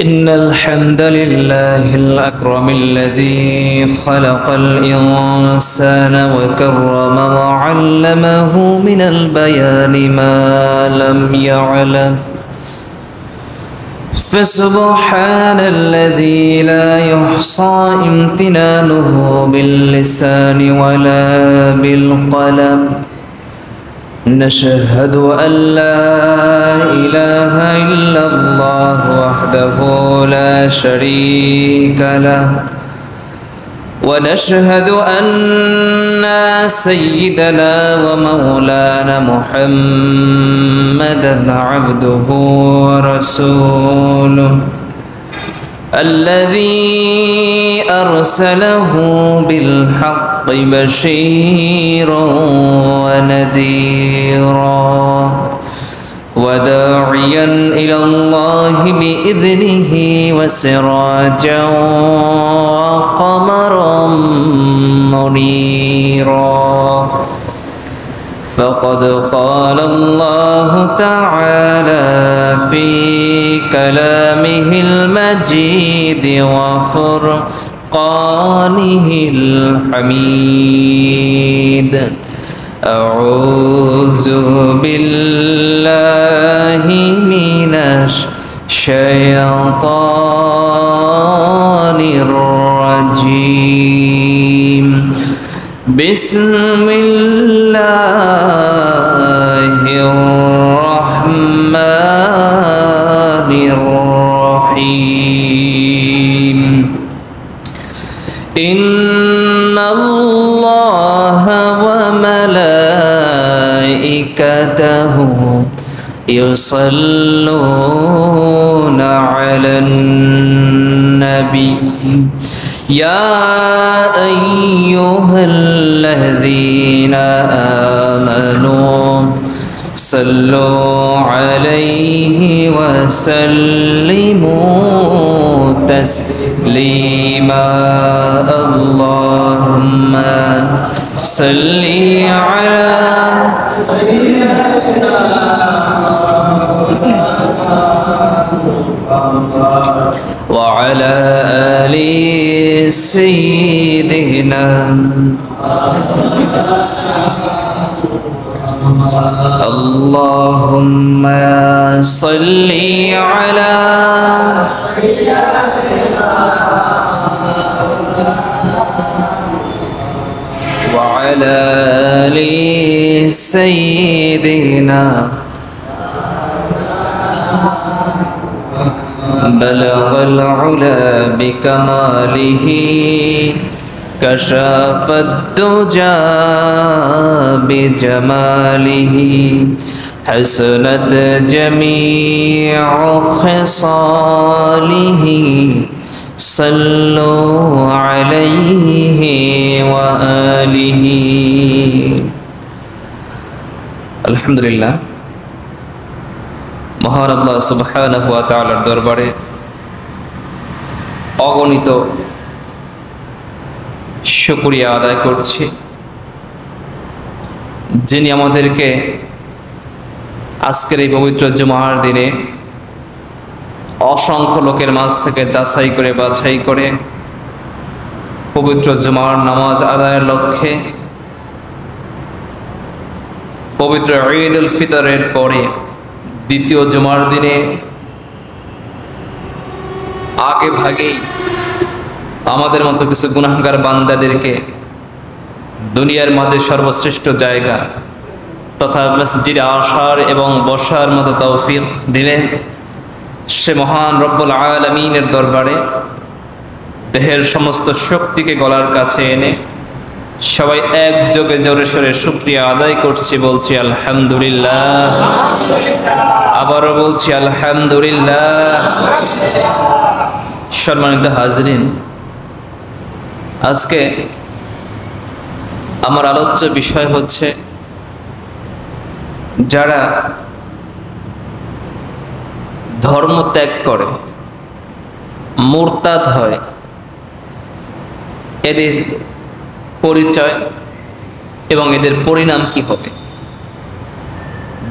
إن الحمد لله الأكرم الذي خلق الإنسان وكرم وعلمه من البيان ما لم يعلم فسبحان الذي لا يحصى امتنانه باللسان ولا بالقلم نشهد أن لا إله إلا الله وحده لا شريك له ونشهد أن سيدنا ومولانا محمدا عبده ورسوله الذي أرسله بالحق بشيرا ونذيرا وداعيا إلى الله بإذنه وسراجا وقمرا منيرا فقد قال الله تعالى في كلامه المجيد وفرقانه الحميد أعوذ بالله من الشيطان الرجيم بسم الله الرحمن الرحيم إن الله وملائكته يصلون على النبي يا أيها الذين آمنوا صلوا عليه وسلموا تسليما اللهم صل على وعلى آل سيدنا اللهم صل على وعلى آل سيدنا بلغ العلا بكماله كشف الدجى بجماله حسنت جميع خصاله صلوا عليه وآله الحمد لله মহান আল্লাহ সুবহানাহু ওয়া তাআলার দরবারে অগণিত শুকরিয়া আদায় করছি যিনি আমাদেরকে আজকের এই পবিত্র জুমার দিনে অসংখ্য লোকের মাঝ থেকে যাচাই করে বাছাই করে পবিত্র জুমার নামাজ আদায়ের লক্ষ্যে পবিত্র ঈদ উল ফিতরের পরে দ্বিতীয় জুমার দিনে আগে ভাগেই আমাদের মতো কিছু গুনাহগার বান্দাদেরকে দুনিয়ার মাঝে সর্বশ্রেষ্ঠ জায়গা তথা মসজিদে আসার এবং বসার মতো তৌফিক দিলেন সে মহান রব্বুল আলামিনের দরবারে দেহের সমস্ত শক্তিকে গলার কাছে এনে সবাই একযোগে জোরে সোরে শুকরিয়া আদায় করছি বলছি আলহামদুলিল্লাহ আবারও বলছি আলহামদুলিল্লাহ সম্মানিত হাজরিন আজকে আমার আলোচ্য বিষয় হচ্ছে যারা ধর্ম ত্যাগ করে মুরতাদ হয় এদের পরিচয় এবং এদের পরিণাম কি হবে।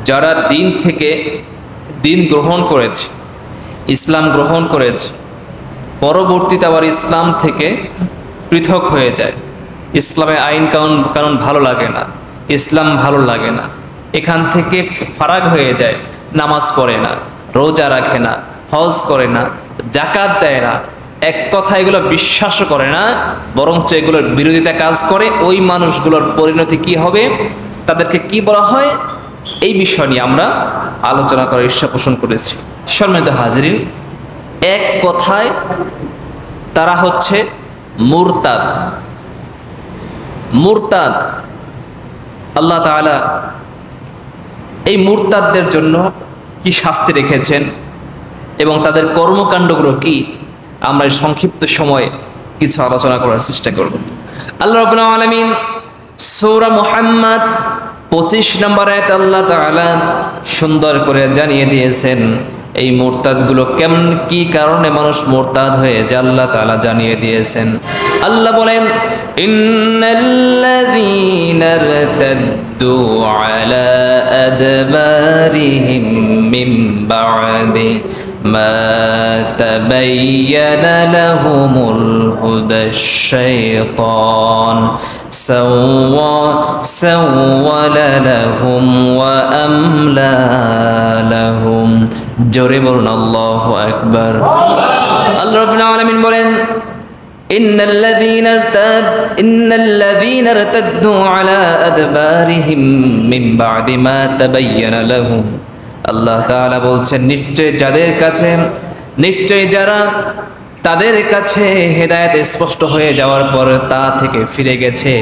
যারা দিন থেকে দিন গ্রহণ করেছে ইসলাম গ্রহণ করেছে, পরবর্তীতে আবার ইসলাম থেকে পৃথক হয়ে যায়, ইসলামের আইন কানুন ভালো লাগে না, ইসলাম ভালো লাগে না, এখান থেকে ফারাক হয়ে যায়, নামাজ পড়ে না, রোজা রাখে না, হজ করে না, জাকাত দেয় না, এক কথা এগুলো বিশ্বাসও করে না, বরঞ্চ এগুলোর বিরোধিতা কাজ করে, ওই মানুষগুলোর পরিণতি কি হবে, তাদেরকে কি বলা হয়, এই বিষয় নিয়ে আমরা আলোচনা করার ইচ্ছা পোষণ করেছি। সম্মানিত হাজিরিন, এক কথায় তারা হচ্ছে মুরতাদ। মুরতাদ, আল্লাহ তাআলা এই মুরতাদদের জন্য কি শাস্তি রেখেছেন এবং তাদের কর্মকাণ্ডগুলো কি, আমরা এই সংক্ষিপ্ত সময়ে কিছু আলোচনা করার চেষ্টা করব। আল্লাহ রাব্বুল আলামিন সূরা মুহাম্মদ 25 নম্বর আয়াতে আল্লাহ তাআলা সুন্দর করে জানিয়ে দিয়েছেন এই মুরতাদগুলো কেমন, কি কারণে মানুষ মুরতাদ হয়ে যায় আল্লাহ তাআলা জানিয়ে দিয়েছেন। আল্লাহ বলেন, ইন্নাল্লাযীনা ইরতাদ্দু আলা আদবারিহিম মিন বা'দি মা তাবায়্যানা লাহুমুল হুদাশ শাইতান সাওয়ালা লাহুম ওয়া আমলা লাহুম। জোরে বলুন আল্লাহু আকবার। আল্লাহ রাব্বুল আলামিন বলেন, ইন্নাল্লাযীনা ইরতাদ্দু আলা আদবারিহিম মিন বা'দি মা তাবায়্যানা লাহুম। আল্লাহ তাআলা বলছেন, নিশ্চয় যারা তাদের কাছে হেদায়েত স্পষ্ট হয়ে যাওয়ার পর তা থেকে ফিরে গেছে,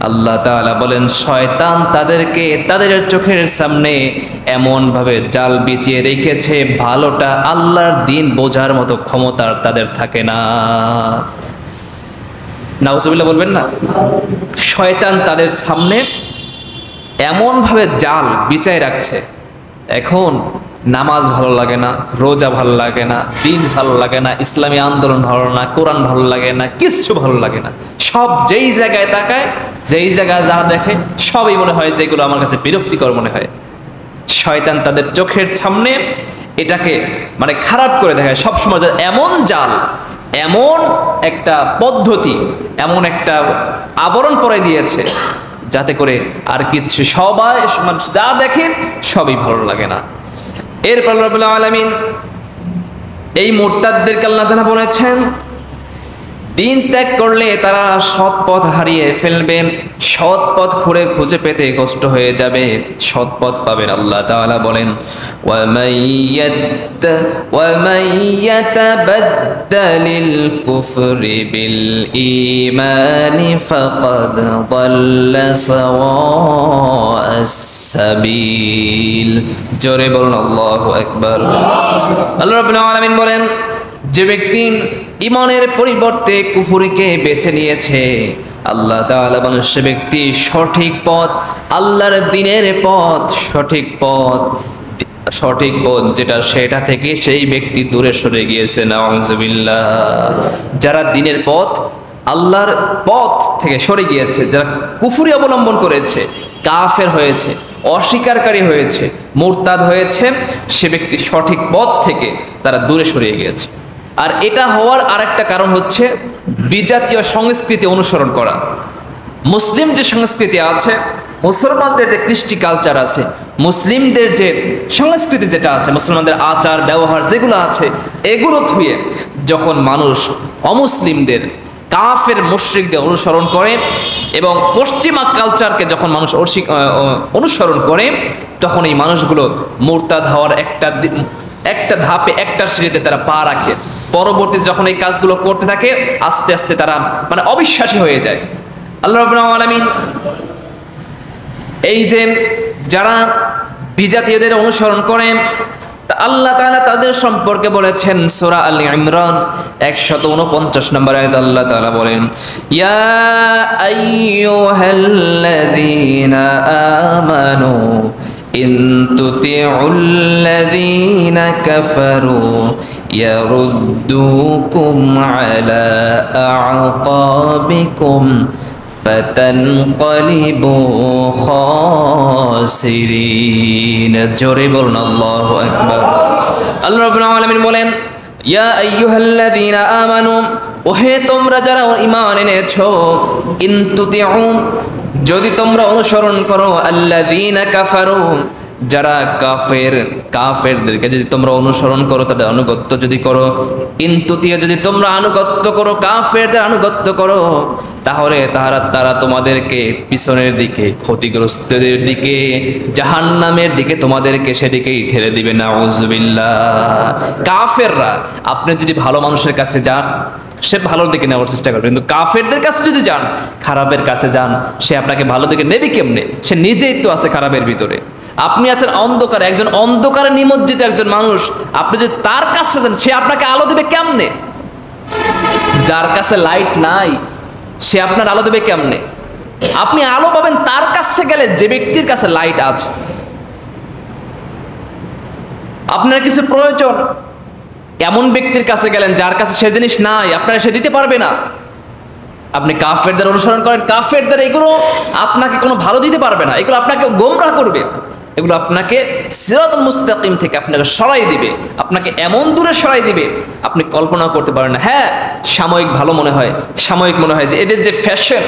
আল্লাহ তাআলা বলেন শয়তান তাদেরকে তাদের চোখের সামনে এমন ভাবে জাল বিছিয়ে রেখেছে, ভালোটা আল্লাহর দ্বীন বোঝার মতো ক্ষমতা তাদের থাকে না। নাউজুবিল্লাহ বলবেন না? শয়তান তাদের সামনে এমন ভাবে জাল বিছায় রাখছে, এখন নামাজ ভালো লাগে না, রোজা ভালো লাগে না, দিন ভালো লাগে না, ইসলামী আন্দোলন ভালো না, কোরআন ভালো লাগে না, কিচ্ছু ভালো লাগে না, সব যেই জায়গায় তাকায়, যেই জায়গায় যা দেখে সবই মনে হয় যেগুলো আমার কাছে বিরক্তিকর মনে হয়। শয়তান তাদের চোখের সামনে এটাকে মানে খারাপ করে দেখায় সবসময়, এমন জাল, এমন একটা পদ্ধতি, এমন একটা আবরণ পরে দিয়েছে যাতে করে আর কিচ্ছু, সবাই মানুষ যা দেখে সবই ভালো লাগে না। এরপর রব্বুল আলামিন এই মুরতাদদেরকে আল্লাহ তাআলা বলেছেন, দিন ত্যাগ করলে তারা সৎ পথ হারিয়ে ফেলবে, সৎ পথ খুঁজে পেতে কষ্ট হয়ে যাবে, সৎ পথ পাবেন। আল্লাহ তাআলা বলেন, ওয়ামান ইয়াতাবাদ্দালিল কুফরি বিল ঈমানি ফাকাদ দাল্লা সাওয়াআস সাবিল। জোরে বলুন আল্লাহু আকবার। আল্লাহ রাব্বুল আলামিন বলেন, যে ব্যক্তি ঈমানের পরিবর্তে কুফরিকে বেছে নিয়েছে, আল্লাহ তাআলা বলেন সে ব্যক্তি সঠিক পথ, আল্লাহর দ্বীনের পথ, সঠিক পথ যেটা, সেটা থেকে সেই ব্যক্তি দূরে সরে গিয়েছে। নাউযুবিল্লাহ। যারা দ্বীনের পথ, আল্লাহর পথ থেকে সরে গিয়েছে, যারা কুফরি অবলম্বন করেছে, কাফের হয়েছে, অস্বীকারী হয়েছে, মুরতাদ হয়েছে, সে ব্যক্তি সঠিক পথ থেকে তারা দূরে সরিয়ে গিয়েছে। আর এটা হওয়ার আরেকটা কারণ হচ্ছে বিজাতীয় সংস্কৃতি অনুসরণ করা। মুসলিম যে সংস্কৃতি আছে, মুসলমানদের যে কৃষ্টি কালচার আছে, মুসলিমদের যে সংস্কৃতি যেটা আছে, মুসলমানদের আচার ব্যবহার যেগুলো আছে, এগুলো থুয়ে যখন মানুষ অমুসলিমদের, কাফের মুশরিকদের অনুসরণ করে এবং পশ্চিমা কালচারকে যখন মানুষ অনুসরণ করে, তখন এই মানুষগুলো মুরতাদ হওয়ার একটা ধাপে, একটা সিঁড়িতে তারা পা রাখে। পরবর্তীতে যখন এই কাজগুলো করতে থাকে, আস্তে আস্তে তারা মানে অবিশ্বাসী হয়ে যায়। আল্লাহ রাব্বুল আলামিন এই যে যারা বিজাতীয়দের অনুসরণ করে, আল্লাহ তাআলা তাদের সম্পর্কে বলেছেন সূরা আল ইমরান 149 নম্বর আয়াতে আল্লাহ তাআলা বলেন, ইয়া আইয়ুহাল্লাযীনা আমানু ইন তুতিউল্লাযীনা কাফারু ইয়ারুদ্দুকুম আলা আ'কাবিকুম ফাতানকালিবু খাসিরিন। জোরে বলুন আল্লাহু আকবার। আল্লাহ রাব্বুল আলামিন বলেন, ইয়া আইয়ুহাল্লাযীনা আমানু, ওহে তোমরা যারা ঈমান এনেছো, ইন তুতিউ, যদি তোমরা অনুসরণ করো, আল্লাযীনা কাফারু, যারা কাফেরদেরকে যদি তোমরা অনুসরণ করো, তাদের আনুগত্য যদি করো, ইনতুতিয়া, যদি তোমরা আনুগত্য করো, কাফেরদের আনুগত্য করো, তাহলে তারা তোমাদেরকে পিছনের দিকে, ক্ষতিগ্রস্তদের দিকে, জাহান্নামের দিকে তোমাদেরকে সেদিকেই ঠেলে দিবে। নাউযুবিল্লাহ। কাফেররা, আপনি যদি ভালো মানুষের কাছে যান, সে ভালোর দিকে নেওয়ার চেষ্টা করবে, কিন্তু কাফেরদের কাছে যদি যান, খারাপের কাছে যান, সে আপনাকে ভালো দিকে নেবে কেমনে? সে নিজেই তো আছে খারাপের ভিতরে। আপনি আছেন অন্ধকারে, একজন অন্ধকারে নিমজ্জিত একজন মানুষ, আপনি যদি তার কাছে যান, সে আপনাকে আলো দেবে কেমনে? যার কাছে লাইট নাই, সে আপনার আলো দেবে কেমনে? আপনি আলো পাবেন তার কাছে গেলে, যে ব্যক্তির কাছে লাইট আছে। আপনার কিছু প্রয়োজন, এমন ব্যক্তির কাছে গেলেন যার কাছে সে জিনিস নাই, আপনারা সে দিতে পারবে না। আপনি কাফেরদের অনুসরণ করেন, কাফেরদের এগুলো আপনাকে কোনো ভালো দিতে পারবে না, এগুলো আপনাকে গোমরাহ করবে, এগুলো আপনাকে সিরাতুল মুস্তাকিম থেকে আপনাকে সরাই দিবে, আপনাকে এমন দূরে সরাই দিবে আপনি কল্পনা করতে পারেন না। হ্যাঁ, সাময়িক ভালো মনে হয়, সাময়িক মনে হয় যে এদের যে ফ্যাশন,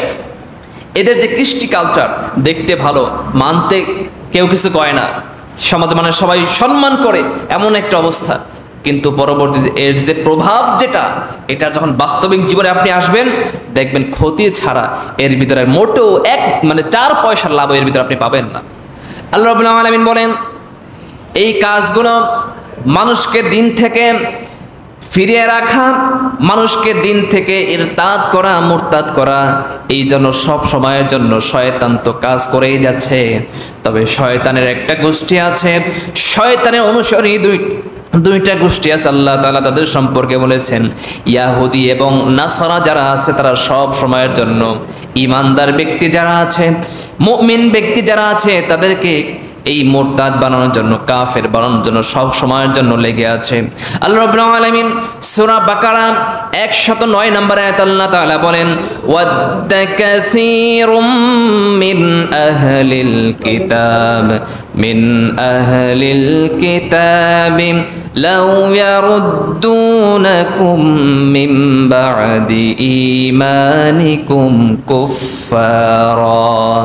এদের যে কৃষ্টি কালচার দেখতে ভালো, মানতে কেউ কিছু কয় না, সমাজে মানে সবাই সম্মান করে, এমন একটা অবস্থা। কিন্তু পরবর্তীতে এর যে প্রভাব, যেটা এটা যখন বাস্তবিক জীবনে আপনি আসবেন, দেখবেন ক্ষতি ছাড়া এর ভিতরে মোটেও মানে 4 পয়সার লাভ এর ভিতরে আপনি পাবেন না। আল্লাহ রাব্বুল আলামিন বলেন, এই কাজগুলো মানুষকে দিন থেকে ফিরিয়ে রাখা, মানুষকে দিন থেকে ইরতাদ করা, মুরতাদ করা, এই জন্য সব সময়ের জন্য শয়তান তো কাজ করেই যাচ্ছে। তবে শয়তানের একটা গোষ্ঠী আছে, শয়তানের অনুসারী দুইটা গোষ্ঠী আছে। আল্লাহ তাআলা তাদের সম্পর্কে বলেছেন, ইয়াহুদি এবং নাসারা যারা আছে, তারা সব সময়ের জন্য, ঈমানদার ব্যক্তি যারা আছে, মুমিন ব্যক্তি যারা আছে, তাদেরকে এই মুরতাদ বানানোর জন্য, কাফের বানানোর জন্য সব সময়ের জন্য লেগে আছে। আল্লাহ রাব্বুল আলামিন সূরা বাকারা 109 নম্বর আয়াত আল্লাহ তাআলা বলেন, ওয়াদ্দা কাসীরুম মিন আহলিল কিতাব লাউ ইয়ারুদ্দুনাকুম মিন বা'দি ঈমানিকুম কুফফারা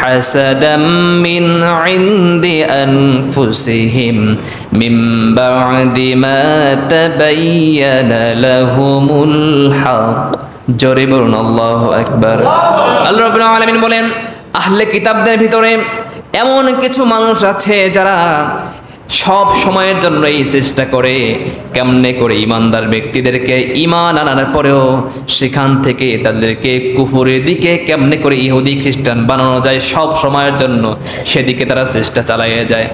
হাসাদাম মিন ইনদি আনফুসিহিম মিন বা'দি মা তাবায়্যানা লাহুমুল হক। জোরে বলুন আল্লাহু আকবার। আল্লাহ রাব্বুল আলামিন বলেন, আহলে কিতাবদের ভিতরে এমন কিছু মানুষ আছে যারা সব সময়ের জন্য এই চেষ্টা করে কেমনে করে ইমানদার ব্যক্তিদেরকে ঈমান আনার পরেও সেখান থেকে তাদেরকে কুফরের দিকে কেমনে করে ইহুদি খ্রিস্টান বানানো যায়, সব সময়ের জন্য সেদিকে তারা চেষ্টা চালিয়ে যায়।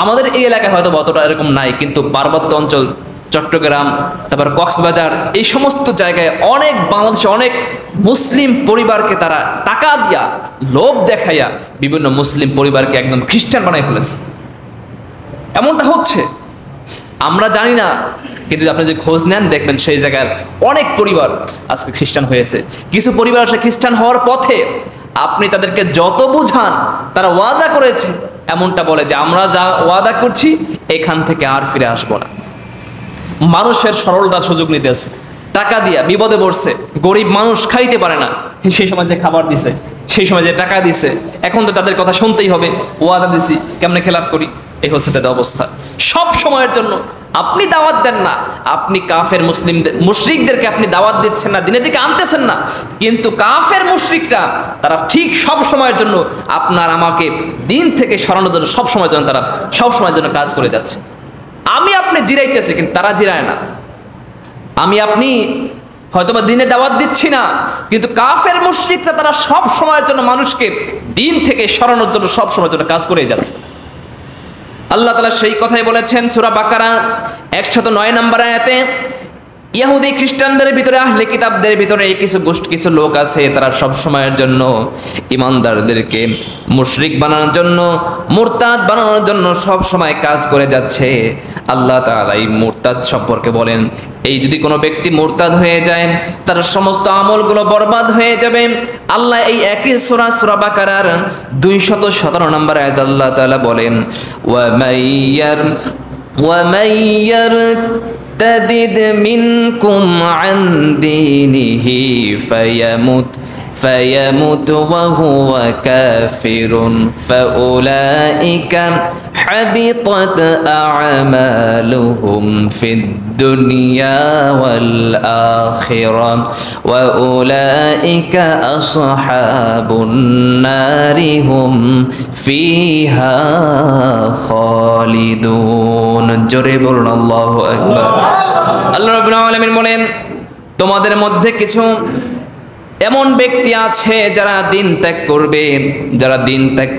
আমাদের এই এলাকায় হয়তো অতটা এরকম নাই, কিন্তু পার্বত্য অঞ্চল, চট্টগ্রাম, তারপর কক্সবাজার, এই সমস্ত জায়গায় অনেক বাংলাদেশে অনেক মুসলিম পরিবারকে তারা টাকা দিয়া, লোভ দেখাইয়া বিভিন্ন মুসলিম পরিবারকে একদম খ্রিস্টান বানাই ফেলেছে। এমনটা হচ্ছে, আমরা জানি না, কিন্তু আপনি যে খোঁজ নেন দেখবেন সেই জায়গার অনেক পরিবার আজকে খ্রিস্টান হয়েছে। কিছু পরিবার আছে খ্রিস্টান হওয়ার পথে, আপনি তাদেরকে যত বুঝান, তারা ওয়াদা করেছে, এমনটা বলে যে আমরা যা ওয়াদা করছি এখান থেকে আর ফিরে আসবো না। মানুষের সরলতার সুযোগ নিতেছে, টাকা দিয়া বিপদে পড়ছে, গরিব মানুষ খাইতে পারে না, সেই সময় যে খাবার দিছে, সেই সময় যে টাকা দিছে, এখন তো তাদের কথা শুনতেই হবে, ওয়াদা দিছি কেমনে খেলাপ করি, এই হচ্ছে তাদের অবস্থা। সব সময়ের জন্য আপনি দাওয়াত দেন না, আপনি কাফের মুশরিকদেরকে আপনি দাওয়াত দিচ্ছেন না, দিনের দিকে আনতেছেন না, কিন্তু কাফের মুশরিকরা তারা ঠিক সব সময়ের জন্য আপনার আমাকে দিন থেকে সরানোর জন্য সব সময়ের জন্য তারা সব সময়ের জন্য কাজ করে যাচ্ছে। আমি আপনি জিরাইতেছি, কিন্তু তারা জিরায় না। আমি আপনি হয়তোবা দিনে দাওয়াত দিচ্ছি না, কিন্তু কাফের মুশরিকরা তারা সব সময়ের জন্য মানুষকে দিন থেকে সরানোর জন্য সব সময়ের জন্য কাজ করে যাচ্ছে। আল্লাহ তাআলা সেই কথাই বলেছেন সূরা বাকারা 109 নম্বর আয়াতে, ইহুদি খ্রিস্টানদের ভিতরে, আহলে কিতাবদের ভিতরে কিছু লোক আছে, তারা সব সময়ের জন্য ইমানদারদেরকে মুশরিক বানানোর জন্য, মুরতাদ বানানোর জন্য সব সময় কাজ করে যাচ্ছে। আল্লাহ তাআলা এই মুরতাদ সম্পর্কে বলেন, এই যদি কোনো ব্যক্তি মুরতাদ হয়ে যায় তার সমস্ত আমলগুলো বরবাদ হয়ে যাবে। আল্লাহ এই একই সূরা বাকারার 217 নম্বর আয়াত আল্লাহ তাআলা বলেন, ওয়া মাইয়ার تدد منكم عن دينه فيمت وهو كافر فأولئك حبطت أعمالهم في الدنيا والآخرة وأولئك أصحاب النار هم فيها خالدون جرب الله أكبر আল্লাহ রাব্বুল আলামিন বলেন, তোমাদের মধ্যে কিছু এমন ব্যক্তি আছে যারা দিন ত্যাগ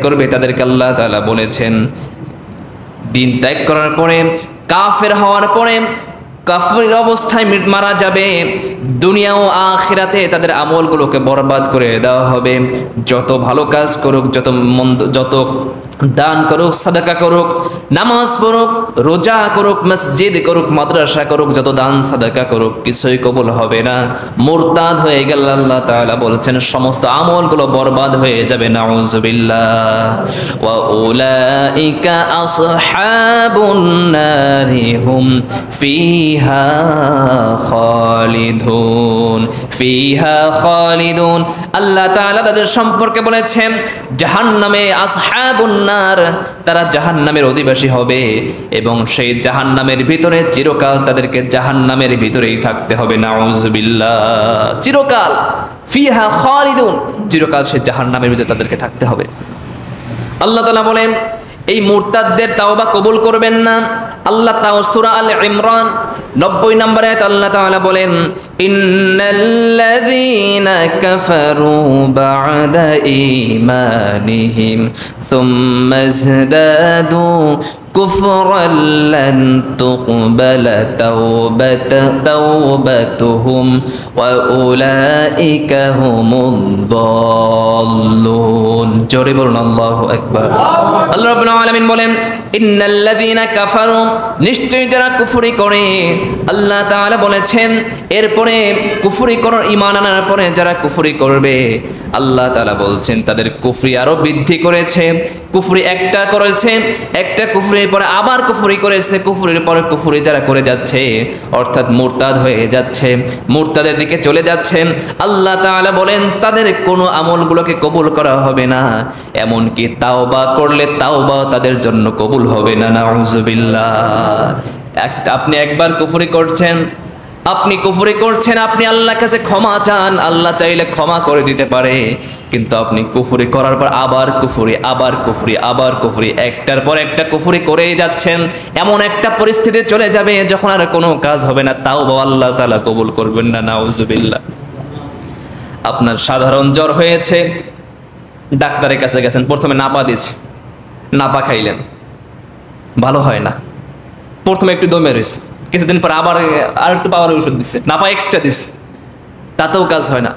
করবে, তাদেরকে আল্লাহ তাআলা বলেছেন দিন ত্যাগ করার পরে, কাফের হওয়ার পরে, কাফের অবস্থায় মারা যাবে। দুনিয়া ও আখিরাতে তাদের আমলগুলোকে বরবাদ করে দেওয়া হবে। যত ভালো কাজ করুক, যত দান করুক, সাদাকা করুক, নামাজ পড়ুক, রোজা করুক, মসজিদ করুক, মাদ্রাসা করুক, যত দান সাদাকা করুক, কিছুই কবুল হবে না। মুরতাদ হয়ে গেল, আল্লাহ তাআলা বলছেন সমস্ত আমলগুলো বরবাদ হয়ে যাবে। নাউযুবিল্লাহ। ওয়া উলাইকা আসহাবুন নারি হুম ফিহা খালিদুন। আল্লাহ তাআলা তাদের সম্পর্কে বলেছেন জাহান্নামে, আসহাবুন নার, তারা জাহান্নামের অধিবাসী হবে এবং সেই জাহান্নামের ভিতরে চিরকাল তাদেরকে জাহান্নামের ভিতরেই থাকতে হবে। নাউযুবিল্লাহ। চিরকাল, ফিহা খালিদুন, চিরকাল সেই জাহান্নামের ভিতরে তাদেরকে থাকতে হবে। আল্লাহ তাআলা বলেন এই মুরতাদদের তাওবা কবুল করবেন না। আল্লাহ তাও সূরা আল ইমরান 90 নম্বর আয়াত আল্লাহ তাআলা বলেন, ইন্নাল্লাযীনা কাফারু বা'দা ঈমানিহিম সুম্মা ইজদাদু কুফরান লান তুকবালা তাওবাতুহুম ওয়া উলাইকা হুমুদ দাল্লুন। জোরে বলুন আল্লাহু আকবার। আল্লাহ রাব্বুল আলামিন বলেন, ইন্নাল্লাযীনা কাফারু, নিশ্চয়ই যারা কুফরি করে। আল্লাহ তাআলা বলেছেন এরপরে কুফরি করার, ঈমান আনার পরে যারা কুফরি করবে, আল্লাহ তাআলা বলছেন তাদের কুফরি আরো বৃদ্ধি করেছে। কুফরি একটা করেছে, একটা কুফরির পরে আবার কুফরি করেছে, কুফরির পরে কুফরি যারা করে যাচ্ছে, অর্থাৎ মুরতাদ হয়ে যাচ্ছে, মুরতাদের দিকে চলে যাচ্ছেন, আল্লাহ তাআলা বলেন তাদের কোনো আমলগুলোকে কবুল করা হবে না। এমনকি তাওবা করলে তাওবা তাদের জন্য কবুল হবে না। নাউযুবিল্লাহ। আপনি একবার কুফরি করছেন, আপনি আল্লাহর কাছে ক্ষমা চান, আল্লাহ চাইলে ক্ষমা করে দিতে পারে। কিন্তু আপনি কুফরি করার পর আবার কুফরি, একটার পর একটা কুফরি করেই যাচ্ছেন। এমন একটা পরিস্থিতি চলে যাবে যখন আর কোনো কাজ হবে না, তাও আল্লাহ তাআলা কবুল করবেন না। নাউযুবিল্লাহ। আপনার সাধারণ জ্বর হয়েছে, ডাক্তারের কাছে গেছেন, প্রথমে নাপা দিয়েছে, নাপা খাইলেন, ভালো হয় না, প্রথমে একটু দমে রয়েছে, কিছুদিন পর আবার আর একটু পাওয়ার ওষুধ দিচ্ছে, নাপা এক্সট্রা দিচ্ছে, তাতেও কাজ হয় না।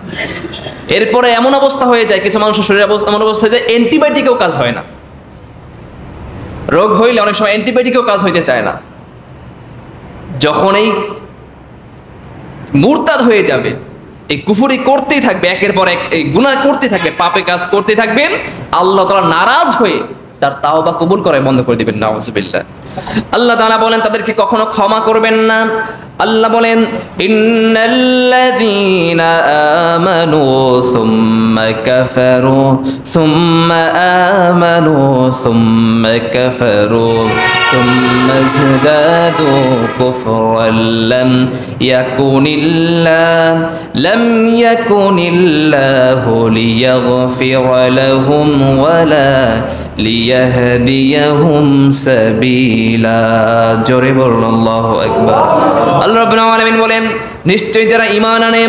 এরপরে এমন অবস্থা হয়ে যায়, কিছু মানুষের শরীরে এমন অবস্থা হয়ে যায় অ্যান্টিবায়োটিকেও কাজ হয় না। রোগ হইলে অনেক সময় অ্যান্টিবায়োটিকেও কাজ হইতে চায় না। যখন এই মুরতাদ হয়ে যাবে, এই কুফরি করতেই থাকবে, একের পর এক এই গুনাহ করতে থাকবে, পাপে কাজ করতে থাকবেন, আল্লাহ তাআলা নারাজ হয়ে তার তাওবা কবুল করে বন্ধ করে দিবেন। নাউযুবিল্লাহ। আল্লাহ তাআলা বলেন তাদেরকে কখনো ক্ষমা করবেন না। আল্লাহ বলেন, ইন্নাল্লাযীনা আমানু সুম্মা কাফারু সুম্মা আমানু সুম্মা কাফারু সুম্মা ইজদাদু কুফরান লাম ইয়াকুনিল্লাহু লিয়াগফিরা লাহুম ওয়ালা লিয়াহদিয়াহুম সাবিলা। জোরে বলুন আল্লাহু আকবার। আল্লাহ রাব্বুল আলামিন বলেন নিশ্চয়ই যারা ঈমান আনে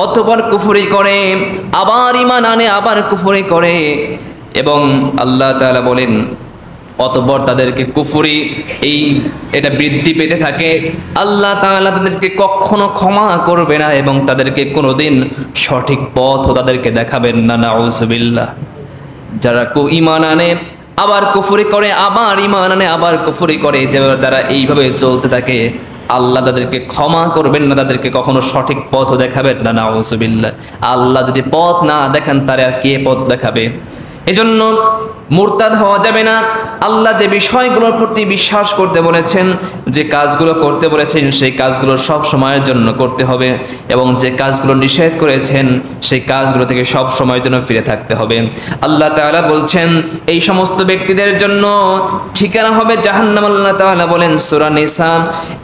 অতঃপর কুফরি করে, আবার ঈমান আনে আবার কুফরি করে, এবং আল্লাহ তাআলা বলেন অতঃপর তাদেরকে কুফরি এটা বৃদ্ধি পেতে থাকে, আল্লাহ তাআলা তাদেরকে কখনো ক্ষমা করবে না এবং তাদেরকে কোনোদিন সঠিক পথও তাদেরকে দেখাবেন না। নাউযুবিল্লাহ। যারা ঈমান আনে আবার কুফরি করে, আবার ঈমান আনে আবার কুফরি করে, যারা এইভাবে চলতে থাকে আল্লাহ তাদেরকে ক্ষমা করবেন না, তাদেরকে কখনো সঠিক পথও দেখাবেন না। নাউযুবিল্লাহ। আল্লাহ যদি পথ না দেখান তাহলে আর কে পথ দেখাবে? এজন্য মুরতাদ হওয়া যাবে না। আল্লাহ যে বিষয়গুলোর প্রতি বিশ্বাস করতে বলেছেন, যে কাজগুলো করতে বলেছেন, সেই কাজগুলো সব সময়ের জন্য করতে হবে এবং যে কাজগুলো নিষেধ করেছেন সেই কাজগুলো থেকে সব সময়ের জন্য ফিরে থাকতে হবে। আল্লাহ তাআলা বলছেন এই সমস্ত ব্যক্তিদের জন্য ঠিকানা হবে জাহান্নাম। আল্লাহ তাআলা বলেন সূরা নিসা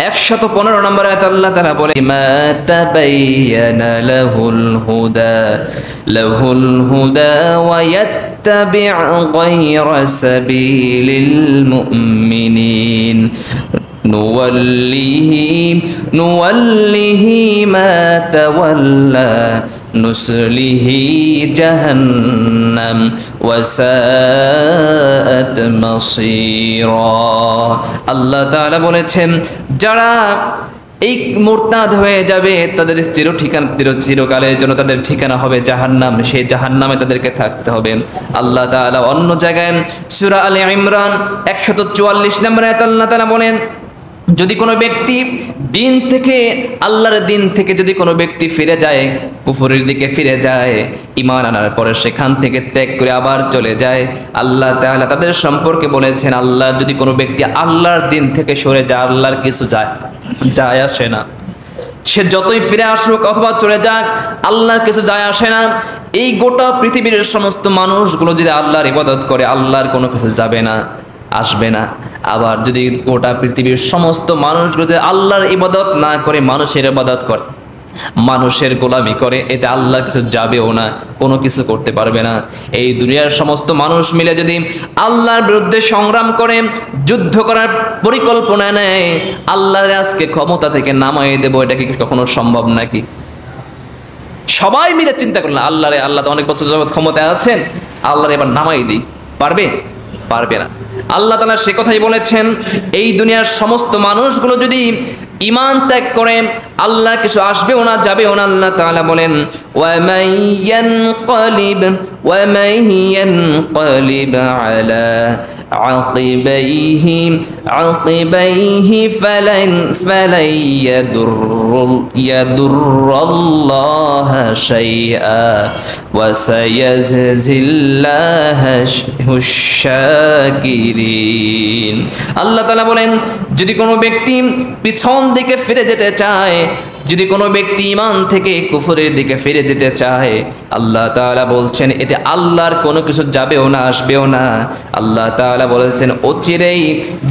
115 নম্বর আয়াত আল্লাহ তাআলা বলেন মা তাবায়্যানা লাহুল হুদা ওয়া يتبع غير سبيل المؤمنين نوله ما تولى نصله جهنم وساءت مصيرا। আল্লাহ তাআলা বলেছেন যারা এই মুরতাদ হয়ে যাবে তাদের চিরকালের জন্য তাদের ঠিকানা হবে জাহান্নাম, সেই জাহান্নামে তাদেরকে থাকতে হবে। আল্লাহ তাআলা অন্য জায়গায় সূরা আলে ইমরান 144 নম্বর আয়াতে আল্লাহ তাআলা বলেন যদি কোনো ব্যক্তি দিন থেকে আল্লাহর দিন থেকে যদি কোনো ব্যক্তি ফিরে যায়, কুফরের দিকে ফিরে যায়, ঈমান আনার পরে সেখান থেকে ত্যাগ করে আবার চলে যায়, আল্লাহ তাআলা তাদের সম্পর্কে বলেছেন আল্লাহ যদি কোনো ব্যক্তি আল্লাহর দিন থেকে সরে যায় আল্লাহর কিছু যায় আসে না, সে যতই ফিরে আসুক অথবা চলে যাক আল্লাহর কিছু যায় আসে না। এই গোটা পৃথিবীর সমস্ত মানুষগুলো যদি আল্লাহর ইবাদত করে আল্লাহর কোনো কিছু যাবে না, আসবে না। আবার যদি গোটা পৃথিবীর সমস্ত মানুষগুলো যদি আল্লাহর ইবাদত না করে মানুষের ইবাদত করে, মানুষের গোলামি করে, এতে আল্লাহ কিছু যাবেও না, কোনো কিছু করতে পারবে না। এই দুনিয়ার সমস্ত মানুষ মিলে যদি আল্লাহর বিরুদ্ধে সংগ্রাম করে, যুদ্ধ করার পরিকল্পনা নেয়, আল্লাহর আজকে ক্ষমতা থেকে নামাই দেব, এটা কি কখনো সম্ভব নাকি? সবাই মিলে চিন্তা করলেন আল্লাহ তো অনেক বছর যাবত ক্ষমতায় আছেন, আল্লাহর এবার নামাই দিই, পারবে না। আল্লাহ তাআলা সে কথাই বলেছেন এই দুনিয়ার সমস্ত মানুষগুলো যদি ঈমান ত্যাগ করে আল্লাহ কিছু আসবেও না, যাবেও না। আল্লাহ তাআলা বলেন ওয়া মান ইয়ানকালিব আলা আকিবাইহি ফালান ইয়াদুররাল্লাহা শাইআ ওয়া সায়াজজিল্লাহুশ শাকিরিন। আল্লাহ তাআলা বলেন যদি কোনো ব্যক্তি পিছন দিকে ফিরে যেতে চায়, যদি কোনো ব্যক্তি ঈমান থেকে কুফরের দিকে ফিরে যেতে চায়, আল্লাহ তাআলা বলছেন এতে আল্লাহর কোনো কিছু যাবেও না, আসবেও না। আল্লাহ তাআলা বলেছেন অচিরেই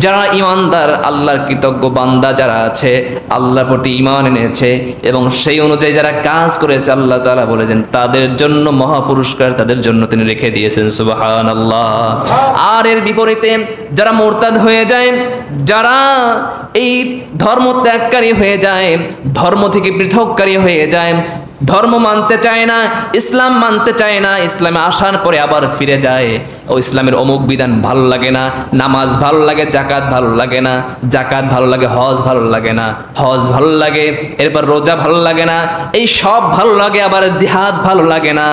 যারা ঈমানদার আল্লাহর কৃতজ্ঞ বান্দা যারা আছে, আল্লাহর প্রতি ঈমান এনেছে এবং সেই অনুযায়ী যারা কাজ করেছে, আল্লাহ তাআলা বলেছেন তাদের জন্য মহা পুরস্কার তাদের জন্য তিনি রেখে দিয়েছেন। সুবহানাল্লাহ। আর এর বিপরীতে যারা মুরতাদ হয়ে যায়, যারা এই ধর্ম ত্যাগকারী হয়ে যায়, ধর্ম থেকে পৃথককারী হয়ে যায়, ধর্ম মানতে চায় না, ইসলাম মানতে চায় না, ইসলামে আসার পরে আবার ফিরে যায়, ও ইসলামের অমুক বিধান ভালো লাগে না, নামাজ ভালো লাগে, জাকাত ভালো লাগে না, জাকাত ভালো লাগে, হজ ভালো লাগে না, হজ ভালো লাগে, এরপর রোজা ভালো লাগে না, এই সব ভালো লাগে, আবার জিহাদ ভালো লাগে না।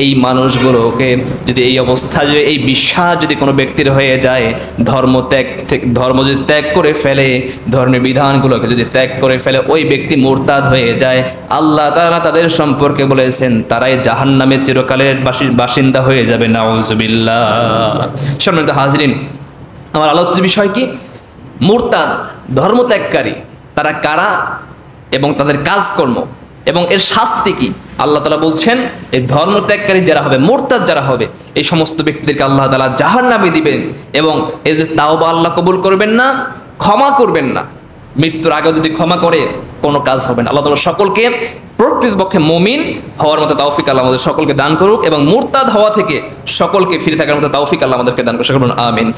এই মানুষগুলোকে যদি এই অবস্থা, যদি এই বিশ্বাস যদি কোনো ব্যক্তির হয়ে যায়, ধর্ম যদি ত্যাগ করে ফেলে, ধর্মের বিধানগুলোকে যদি ত্যাগ করে ফেলে, ওই ব্যক্তি মুরতাদ হয়ে যায়। আল্লাহ তাআলা তাদের সম্পর্কে বলেছেন তারাই জাহান্নামের চিরকালের বাসিন্দা হয়ে যাবে। নাউযুবিল্লাহ। সম্মানিত হাজিরিন, আমার আলোচ্য বিষয় কি? মুরতাদ, ধর্মত্যাগকারী তারা কারা এবং তাদের কাজকর্ম এবং এর শাস্তি কি। আল্লাহ তাআলা বলছেন এই ধর্মত্যাগকারী যারা হবে, মুরতাদ যারা হবে, এই সমস্ত ব্যক্তিদেরকে আল্লাহ তাআলা জাহান্নামে দিবেন এবং এদের তাওবা আল্লাহ কবুল করবেন না, ক্ষমা করবেন না। মৃত্যুর আগে যদি ক্ষমা করে কোনো কাজ হবে না। আল্লাহ তাআলা সকলকে প্রকৃতপক্ষে মুমিন হওয়ার মতো তৌফিক আল্লাহ আমাদের সকলকে দান করুক এবং মুরতাদ হওয়া থেকে সকলকে ফিরে থাকার মতো তৌফিক আল্লাহ আমাদেরকে দান করুক। সকল আমিন।